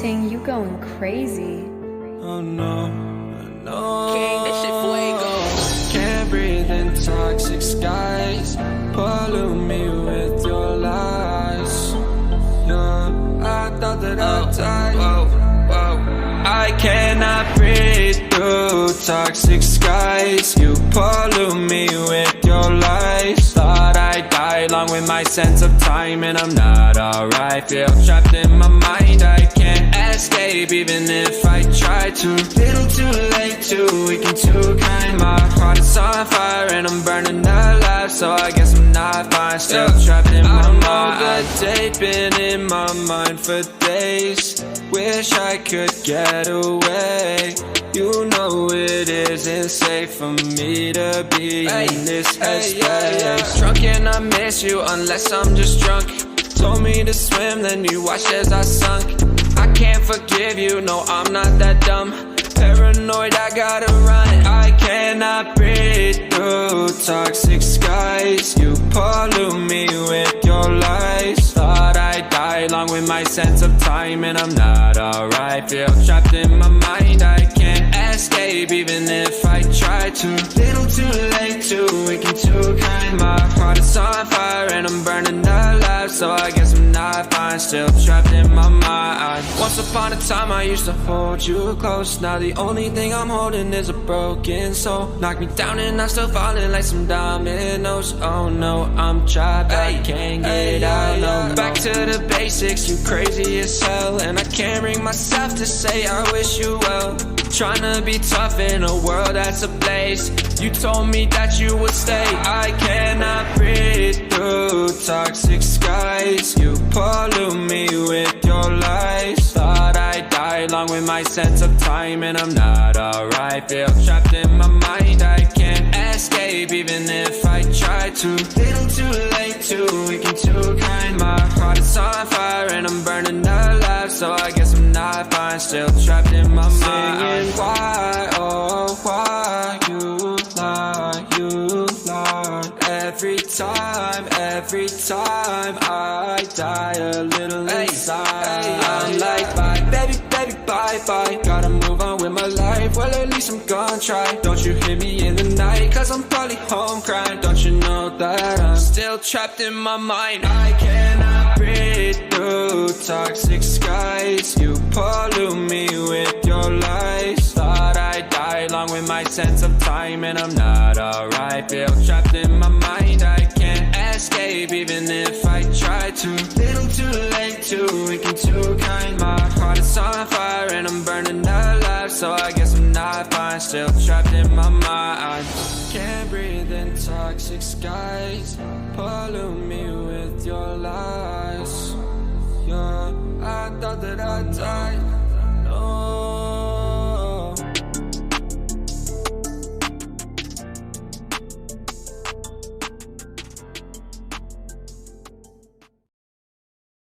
Ting, you going crazy. Oh no, no. King, this shit fuego. Can't breathe in toxic skies. Pollute me with your lies. Yeah, I thought that I'd die. I cannot breathe through toxic skies. You pollute me with your lies. Thought I'd die along with my sense of time, and I'm not alright. Feel trapped in my mind, I can't escape even if I try to. Little too late, too weak and too kind. My heart is on fire and I'm burning alive, so I guess I'm not fine. Still trapped in my mind. That day been in my mind for days. Wish I could get away. You know it isn't safe for me to be in this headspace. Drunk and I miss you unless I'm just drunk. Told me to swim, then you watched as I sunk. I can't forgive you, no I'm not that dumb. Paranoid, I gotta run. I cannot breathe through toxic skies. You pollute me with your lies. Thought I'd die along with my sense of time, and I'm not alright. Feel trapped in my mind, I can't escape even if I try to. Little too late, too weak and too kind. My heart is on fire and I'm burning alive, so I guess I'm not fine. Still trapped in my mind. Once upon a time I used to hold you close. Now the only thing I'm holding is a broken soul. Knock me down and I'm still falling like some dominoes. Oh no, I'm trapped, I can't get out no more. Back to the basics, you crazy as hell, and I can't bring myself to say I wish you well. Tryna be tough in a world that's ablaze. You told me that you would stay. I cannot breathe through toxic skies. You pollute me with your lies. Thought I'd die along with my sense of time, and I'm not alright. Feel trapped in my mind, I can't escape even if I try to. Little too late, too weak and too kind. My heart is on fire and I'm burning alive, so I guess I'm not fine. Still trapped in my mind. Singing why, oh why you lie. Every time I die a little inside. I'm like bye, baby, bye. Gotta move on with my life, well at least I'm gonna try. Don't you hear me in the night, cause I'm probably home crying. Don't you know that I'm still trapped in my mind. I cannot breathe through toxic skies. You pollute me with your lies. Thought I'd die along with my sense of time, and I'm not alright. Feel trapped in my mind, I can't escape even if I try to. Little too late, too weak and too kind. My heart is on fire and I'm burning alive, so I guess I'm not fine. Still trapped in my mind. Can't breathe in toxic skies. Pollute me with your lies.